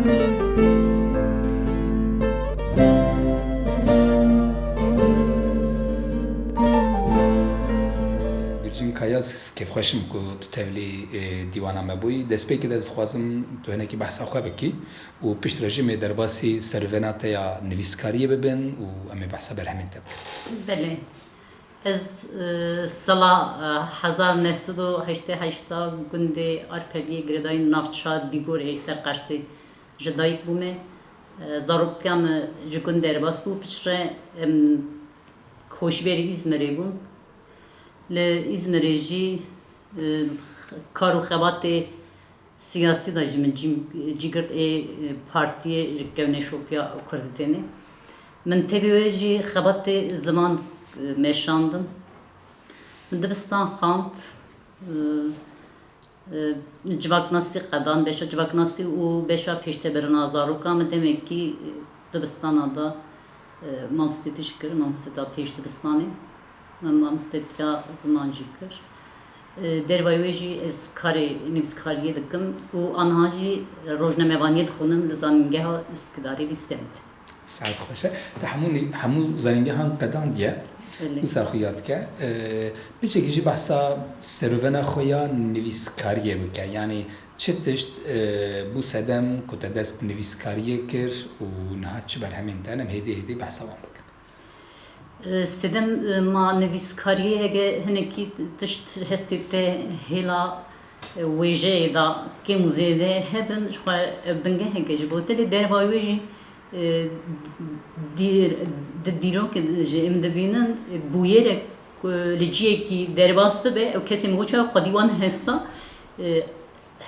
کایاس که خوشم که تو تولی دیوانه مبوی دست به که دست خوازم تو هنر کی بحث خواه بکی و پیش رژیم درباسی سرونات یا نویسکاریه ببین و امی بحث برهمین تب. بله. از سال 1988 گنده آرپلی گردای نافچه دیگوری سرقرسی جدایی بومه زاروکم جکن درباس بو پیشره خوشبری İzmir'e بون ل İzmir'e جی کارو خبات سیاسی داشتیم جیگرت پارتیه جکونه شوپیا کردیتنی من تبیوی خبات زمان مشاندم من دبستان خانت جواب ناسی قدان بشه جواب ناسی و بشه پیشته برن آزارو کام demek ki دبستان دا مامستیش کرد مامستا پیش دبستانی مامستا زمان جیکر دروایوی از کاری نیمس کاریه دکم و آنها جی روزنامه‌وانی خونم لزانگه ها اسکداری لیستند. سعید خوشه همون زنگه هم قدان دیه وساخیات که بیچه کیجی بحثا سرونه خویا نویسکاریه بکه یعنی چتشت بو سدم کت دست نویسکاریه کر و نهاد چه بر همین تنم هدی بحثا وام بکن سدم ما نویسکاریه هگه هنکی تشت هستیته هلا ویژه دا که موزیده هبن شخوا بنگه هگه جبوتلی دروایوی دیرو که ام دبینن بویره لجیه کی درباس به او کسی موچه خودیوان هستا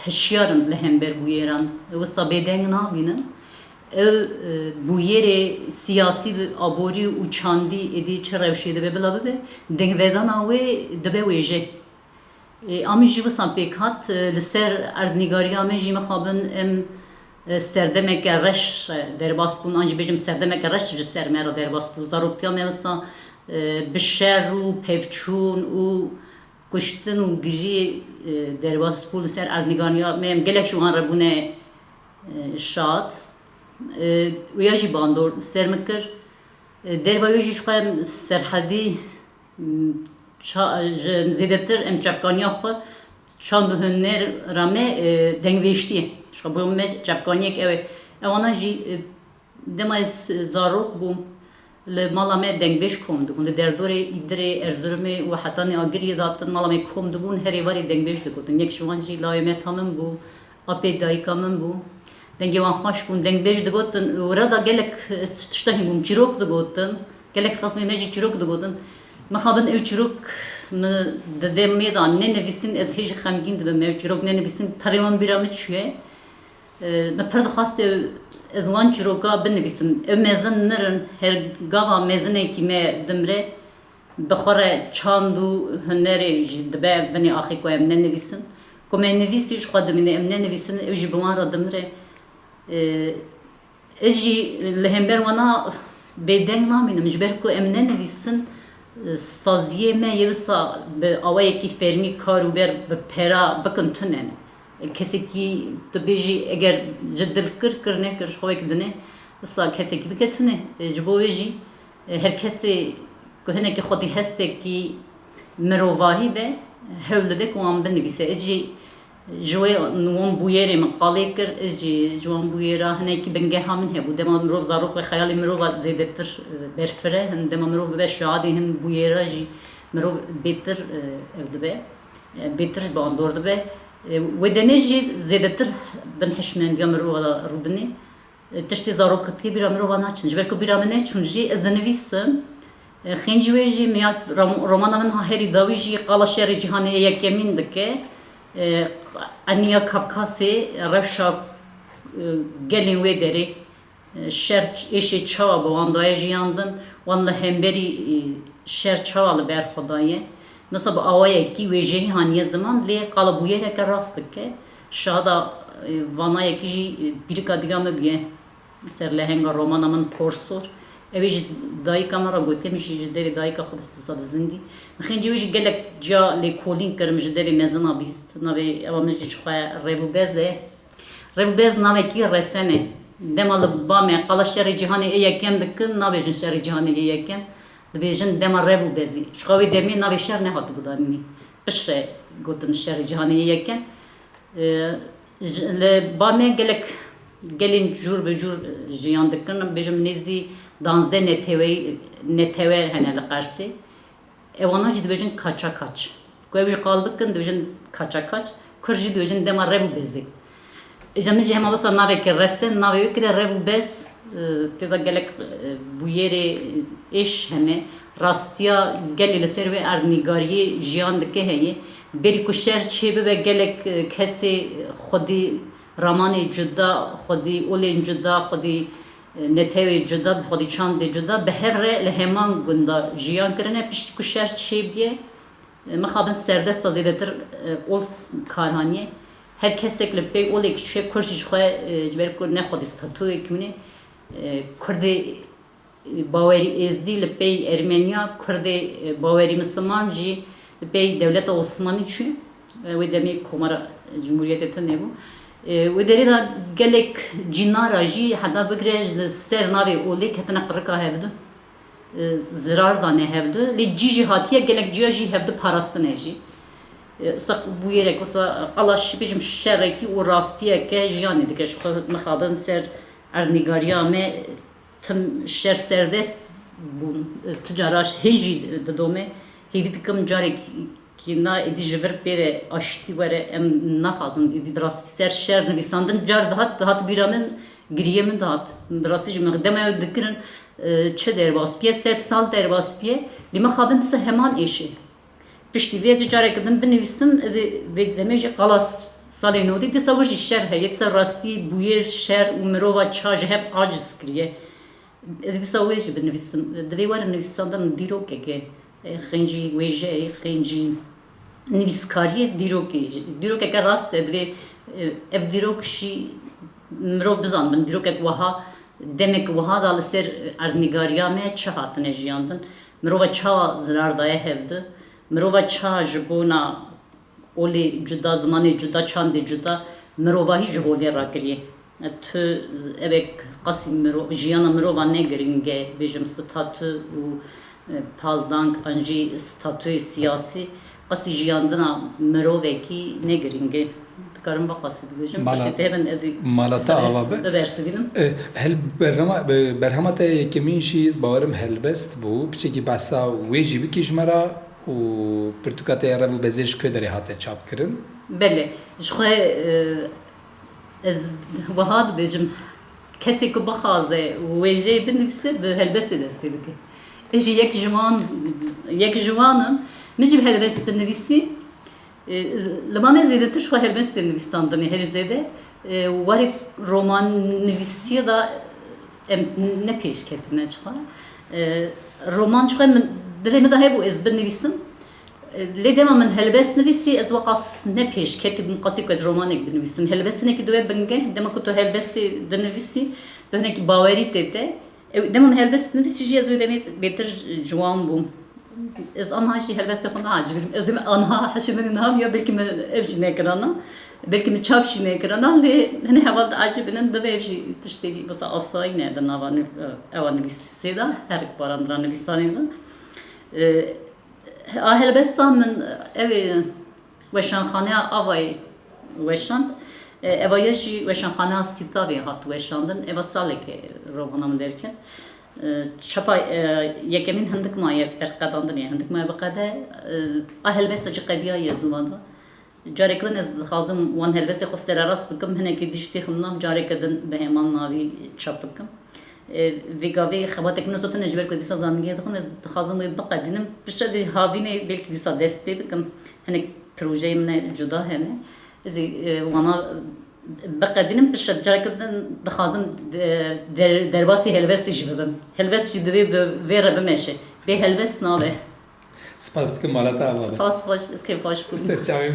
هشیارن لهم بر بویران و صابدنگ نابینن بویره سیاسی آبوری و چاندی ادی چه روشیده به بلا به دنگ ودان آوی دبه ویجه امی جیب سامپیکات لسر اردنگاری امی جیم خوابن ام سردمه گرش درباس بون آنچه بچم سردمه گرش چه سرمه درباس بون زاروکتیا مثلا بشر و پفچون و کشتن و گری درباس بون سر اردنگاریا میم گلک شو هن ربونه شاد و یا جی باندور سرمکر دربایوی خواهم سرحدی زیادتر ام چپکانیا خو چند هنر رامه دنگویشتیه شبوه چپکانیه که اوانا جی دمای زاروک بوم لمالامه دنگویش کم دکون دردوره ایدره ارزرمه و حتی ناگری داتن مالامه کم دکون هری واری دنگویش دکوتن یک شوان جی لایمه تامن بو آپی دایکامن بو دنگی وان خوش بون دنگویش دکوتن و رادا گلک استشتاهی بوم چیروک دکوتن گلک خاصمی مجی چیروک دکوتن مخابن او چیروک ددم میدان نه نویسین از هیچ خمگین دبم او چیروک نه نویسین پریوان بیرامه چیه مپرد خواست از وان چیروکا بنویسم او مزن نرن هر گاوا مزنه کی ما دمره بخوره چاندو هنری دبه بنی آخی کویم نه نویسم کومه نویسیش خودم نه ام نه نویسن او جی بوان را دمره اجی لهمبر وانا بدن نامینم جبر کو ام نه نویسن سازیه ما یوسا به آوایی کی فرمی کارو بر به پرا بکن تونن کسی کی تو بیجی اگر جدل کرنه کرش خوی کدنه وسا کسی کی بکتونه جبویجی هر کسی که هنر که خودی هسته کی مروایی به هولده کوام بنویسه اجی جوی نوام بویری مقاله کر اجی جوان بویرا هنر کی بنگه همین هبود دم مرو زاروک و خیالی مرو زیاده تر برفره هم دم مرو به شادی هم بویرا جی مرو بیتر افدبه بیتر باندور دبه و دنیجی زیاده تر بنحشمن دیم مرو رودنی تشتی زاروک کی بیرام مرو وانا چنج برکو بیرام نه چونجی از دنویسم خنجی ویجی میاد رومانا من هری داویجی قالا شهر جهانی یکمین دکه انیا کابکاسی رفشا گلین و دری شهر ایشی چاوا بوان دای جیاندن وان لهمبری شهر چاوا لبر خدایه مثلا با آوای کی ویجی هانی زمان لی قالا بویره که راست که شادا وانا یکی بیرکا دیگه بیه سر لهنگا رومانا من پرسور اویج دای کامرا گوته میشه جدی دای کا خوب است بسات زندی میخوان جویج گلک جا لیکولین کرم جدی مزنا بیست نوی اوامج چخوا ریبو بزه Revbez naveki resene. Demalı bame qala şerri cihani eyekem dikin navejin şerri cihani eyekem. Dibêjin dema rev bezî. Şixawê demê navê şer nehat gudanî. Pişre gotin şerri cihani eyekem. Li bame gelên cûr bi cûr jiyan dikin. Bêjim nêzî 12 netewê hene li Qersê. Evana jî dibêjin kaça kaç. Ku ew jî qal dikin dibêjin kaça kaç. Kur jî dibêjin dema rev bezî. Ecem jî hema wisa navekê resen navê wê kire rev bez têda gelek bûyerê êş hene rastiya gelê li ser vê erdnîgariyê jiyan dike heye berî ku şer çêbibe gelek kesê xwedî ramanê cuda xwedî olên cuda xwedî netewê cuda xwedî çandê cuda bi hev re li heman gunda jiyan kirine piştî ku şer çêbiye mixabin serdesta zêdetir ol karhaniye her kesek li pey olek çê kur jî xwe ji ber ku nexwedî statûyek hûne Kurdê bawerî êzdî li pey Ermeniya Kurdê bawerî Müslüman jî li pey Dewleta Osmanî çû wê demê Komara Cumhuriyetê tune bû wê derê de gelek cînara jî heda bigire li ser navê olê ketine qirika hevdû zirar dane hevdû lê cî jî hatiye gelek ciya jî hevdû parastine jî bu yerek wisa qala bêjim şerekî û rastiyeke jiyanê dike ji xwe mixabin ser erdnîgariya me tim şer serdest bûn ti cara hê jî didome hêdî dikim carekî na êdî ji vir pêre aştî were em naxwazin êdî bi rastî ser şer nivîsandin car dihat bîra min giriyê min dihat bi rastî jî min dema ew dikirin çi derbaspiye 7 sal derbaspiye lê mixabin disa heman êşê piştî vê jî carek din binivîsim ez ê vê demê jî qala salê nodî dîsa wî jî şer heye dîsa rastî bûyêr şer û mirova ça ji hev aciz kiriye ez ê dîsa wê jî binivîsim divê were nivîsandin dîrokeke xêncî wêje xêncî nivîskariyê dîrokeke rast e divê ev dîrok jî mirov bizanbin dîrokek wiha demek wiha da li ser erdnîgariya me çi hatine jiyandin mirova ça zirar daye hevdi mirova ça ji bona olê cuda zimanê cuda çandê cuda mirovahî ji holê rakiriye tu evek qasî jiyana mirova ne giring e bêjim statû û paldang an jî statûyê siyasî qasî jiyandina mirovekî ne giring e dikarim va qasî bibêjim qasî tê bin ez ê malata ava dibersivînim hel berhema te yekemîn jî bawerim helbest bû piçekî behsa wê jî bikî ji me re û pirtûkatê rev û bezê ji ku derê hate çapkirin belê ji xwe ez wiha dibêjim kesê ku bixwaze wê jê binivîse bi helbestê dest pê dike ez jî yek jiwanim min jî bi helbestê nivîsî li ma me zêdetir ji xwe helbestê nivîsandinê herî zêde warek roman nivîsiye da em ne pêşketine ji xwe roman ji xwe min dilê me de hebû ez binivîsim lê dema min helbest nivîsî ez weqas ne pêşketî bûm qasî ku ez romanek binivîsim helbestinekî divê binge dema ku tu helbestê dinivîsî tu hinekî bawerî tê te dema min helbest nivîsî jî ez wê demê bêtir ciwan bûm ez anha jî helbestê xwe nacibirim ez demê anha heşê min niha ya belkî min ev jî nekirana belkî min çap jî nekirana lê hinê heval de acibinin divê ev jî tiştekî wisa asayî ne di nava ewa nivîsê de herek barandira nivîsanê de a helbesta min evê weşanxaneya avayê weşand evaya jî weşanxaneya Sîtavê hat weşandin eva salekê romana min derket çapa yekemîn hindik maye berqedandinê hindik maye biqede a helbesta jî qediya yezûman da carekî din ez dixwazim wan helbestê xwe sererast bikim hinekî dijitê xwînam carekî din bi heman navî çap bikim vê gavê xebatek min zotine ji ber ku dîsa zanîngehê dixwin ez dixwazim wê biqedînim pişta ez ê havînê belkî dîsa dest pê bikim hinek projeyê min cuda hene ez ê wana biqedînim pişta carekî din dixwazim derbasî helbestê jî bibim helbest jî divê bi vê re bimeşe bê helbest nabe spas dikim malata ava spas baş ez kêf baş bûm serçavê